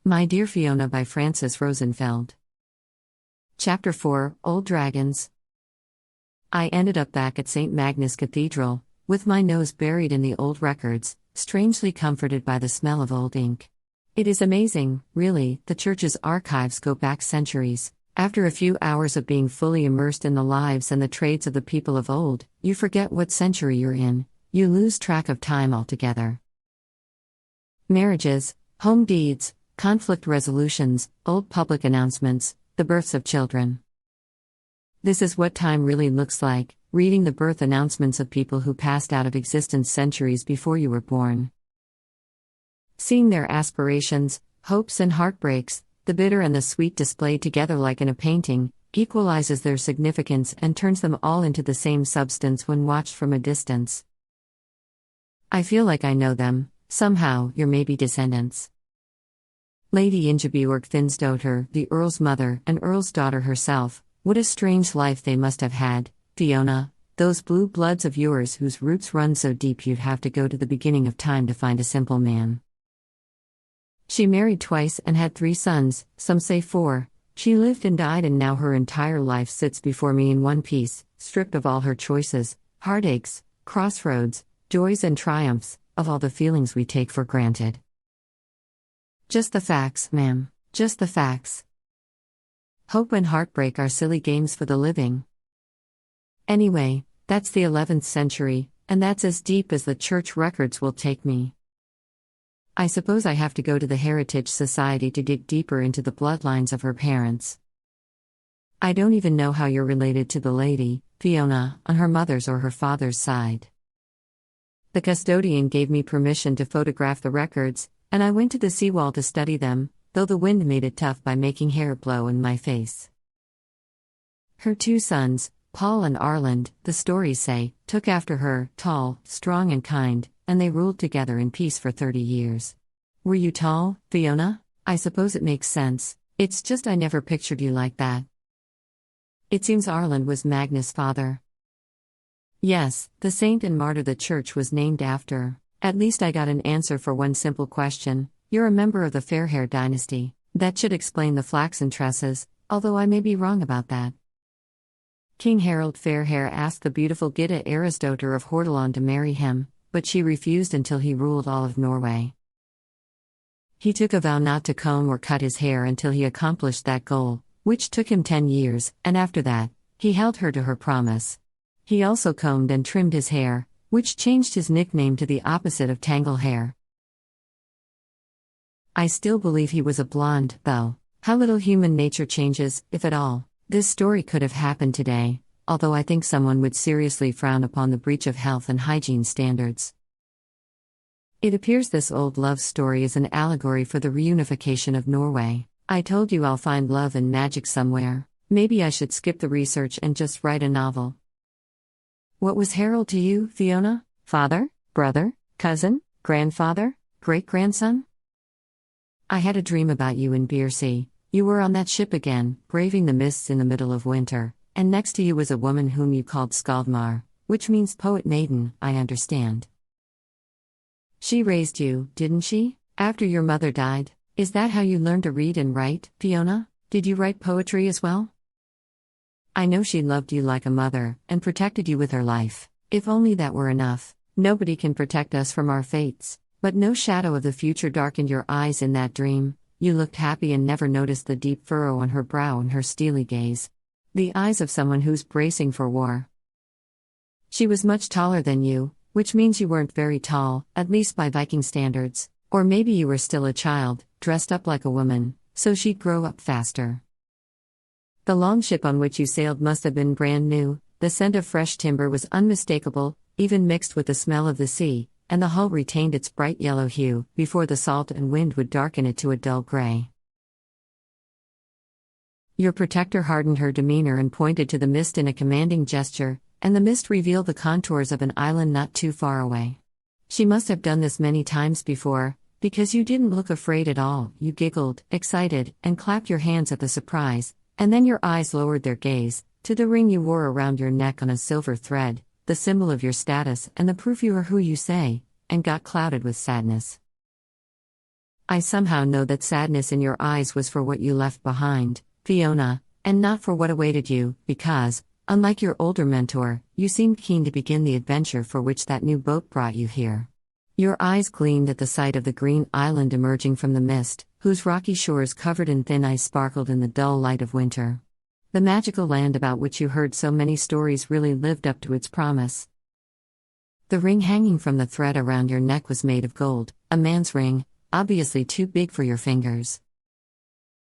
My Dear Fiona by Frances Rosenfeld. Chapter 4, Old Dragons. I ended up back at Saint Magnus Cathedral, with my nose buried in the old records, strangely comforted by the smell of old ink. It is amazing, really, the church's archives go back centuries. After a few hours of being fully immersed in the lives and the trades of the people of old, you forget what century you're in, you lose track of time altogether. Marriages, home deeds, conflict resolutions, old public announcements, the births of children. This is what time really looks like, reading the birth announcements of people who passed out of existence centuries before you were born. Seeing their aspirations, hopes and heartbreaks, the bitter and the sweet displayed together like in a painting, equalizes their significance and turns them all into the same substance when watched from a distance. I feel like I know them, somehow, your maybe descendants. Lady Ingeborg Finsdotter, the Earl's mother and Earl's daughter herself, what a strange life they must have had, Fiona, those blue bloods of yours whose roots run so deep you'd have to go to the beginning of time to find a simple man. She married twice and had 3 sons, some say 4, she lived and died and now her entire life sits before me in one piece, stripped of all her choices, heartaches, crossroads, joys and triumphs, of all the feelings we take for granted. Just the facts, ma'am, just the facts. Hope and heartbreak are silly games for the living. Anyway, that's the 11th century, and that's as deep as the church records will take me. I suppose I have to go to the Heritage Society to dig deeper into the bloodlines of her parents. I don't even know how you're related to the lady, Fiona, on her mother's or her father's side. The custodian gave me permission to photograph the records, and I went to the seawall to study them, though the wind made it tough by making hair blow in my face. Her 2 sons, Paul and Arland, the stories say, took after her, tall, strong and kind, and they ruled together in peace for 30 years. Were you tall, Fiona? I suppose it makes sense, it's just I never pictured you like that. It seems Arland was Magnus' father. Yes, the saint and martyr the church was named after. At least I got an answer for one simple question. You're a member of the Fairhair dynasty. That should explain the flaxen tresses, although I may be wrong about that. King Harald Fairhair asked the beautiful Gitta Erisdotter of Hordaland to marry him, but she refused until he ruled all of Norway. He took a vow not to comb or cut his hair until he accomplished that goal, which took him 10 years, and after that, he held her to her promise. He also combed and trimmed his hair, which changed his nickname to the opposite of tangle hair. I still believe he was a blonde, though. How little human nature changes, if at all. This story could have happened today, although I think someone would seriously frown upon the breach of health and hygiene standards. It appears this old love story is an allegory for the reunification of Norway. I told you I'll find love and magic somewhere. Maybe I should skip the research and just write a novel. What was Harold to you, Fiona? Father? Brother? Cousin? Grandfather? Great-grandson? I had a dream about you in Beersea. You were on that ship again, braving the mists in the middle of winter, and next to you was a woman whom you called Skaldmar, which means poet maiden, I understand. She raised you, didn't she? After your mother died? Is that how you learned to read and write, Fiona? Did you write poetry as well? I know she loved you like a mother, and protected you with her life. If only that were enough. Nobody can protect us from our fates. But no shadow of the future darkened your eyes in that dream. You looked happy and never noticed the deep furrow on her brow and her steely gaze. The eyes of someone who's bracing for war. She was much taller than you, which means you weren't very tall, at least by Viking standards. Or maybe you were still a child, dressed up like a woman, so she'd grow up faster. The longship on which you sailed must have been brand new. The scent of fresh timber was unmistakable, even mixed with the smell of the sea, and the hull retained its bright yellow hue, before the salt and wind would darken it to a dull gray. Your protector hardened her demeanor and pointed to the mist in a commanding gesture, and the mist revealed the contours of an island not too far away. She must have done this many times before, because you didn't look afraid at all. You giggled, excited, and clapped your hands at the surprise, and then your eyes lowered their gaze to the ring you wore around your neck on a silver thread, the symbol of your status and the proof you are who you say, and got clouded with sadness. I somehow know that sadness in your eyes was for what you left behind, Fiona, and not for what awaited you, because, unlike your older mentor, you seemed keen to begin the adventure for which that new boat brought you here. Your eyes gleamed at the sight of the green island emerging from the mist, whose rocky shores covered in thin ice sparkled in the dull light of winter. The magical land about which you heard so many stories really lived up to its promise. The ring hanging from the thread around your neck was made of gold, a man's ring, obviously too big for your fingers.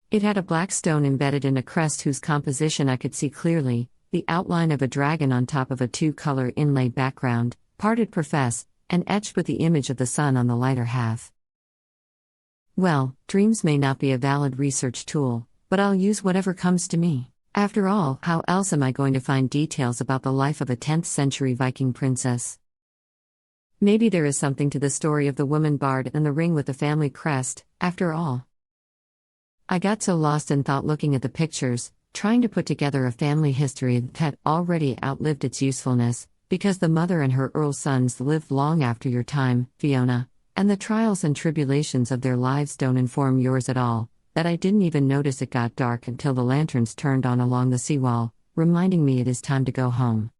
It had a black stone embedded in a crest whose composition I could see clearly, the outline of a dragon on top of a two-color inlay background, parted profess, and etched with the image of the sun on the lighter half. Well, dreams may not be a valid research tool, but I'll use whatever comes to me. After all, how else am I going to find details about the life of a 10th century Viking princess? Maybe there is something to the story of the woman bard and the ring with the family crest, after all. I got so lost in thought looking at the pictures, trying to put together a family history that had already outlived its usefulness, because the mother and her earl sons lived long after your time, Fiona, and the trials and tribulations of their lives don't inform yours at all, that I didn't even notice it got dark until the lanterns turned on along the seawall, reminding me it is time to go home.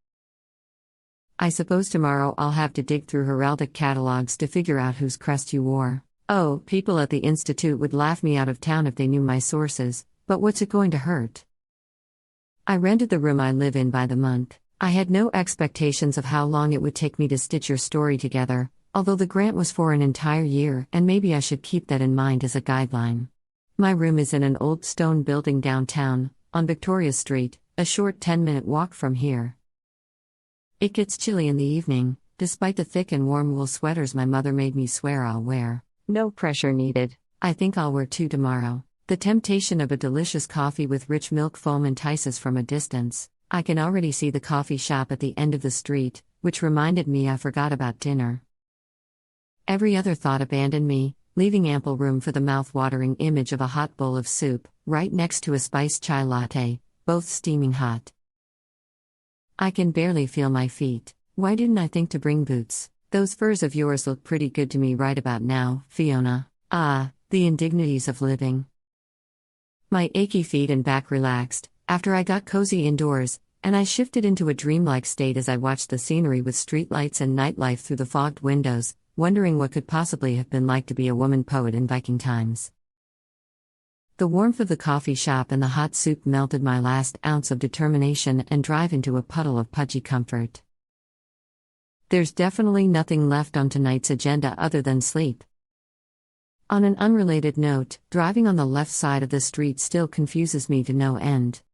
I suppose tomorrow I'll have to dig through heraldic catalogs to figure out whose crest you wore. Oh, people at the Institute would laugh me out of town if they knew my sources, but what's it going to hurt? I rented the room I live in by the month. I had no expectations of how long it would take me to stitch your story together, although the grant was for an entire year, and maybe I should keep that in mind as a guideline. My room is in an old stone building downtown, on Victoria Street, a short 10-minute walk from here. It gets chilly in the evening, despite the thick and warm wool sweaters my mother made me swear I'll wear. No pressure needed. I think I'll wear two tomorrow. The temptation of a delicious coffee with rich milk foam entices from a distance. I can already see the coffee shop at the end of the street, which reminded me I forgot about dinner. Every other thought abandoned me, leaving ample room for the mouth-watering image of a hot bowl of soup, right next to a spiced chai latte, both steaming hot. I can barely feel my feet. Why didn't I think to bring boots? Those furs of yours look pretty good to me right about now, Fiona. Ah, the indignities of living. My achy feet and back relaxed, after I got cozy indoors, and I shifted into a dreamlike state as I watched the scenery with streetlights and nightlife through the fogged windows, wondering what could possibly have been like to be a woman poet in Viking times. The warmth of the coffee shop and the hot soup melted my last ounce of determination and drive into a puddle of pudgy comfort. There's definitely nothing left on tonight's agenda other than sleep. On an unrelated note, driving on the left side of the street still confuses me to no end.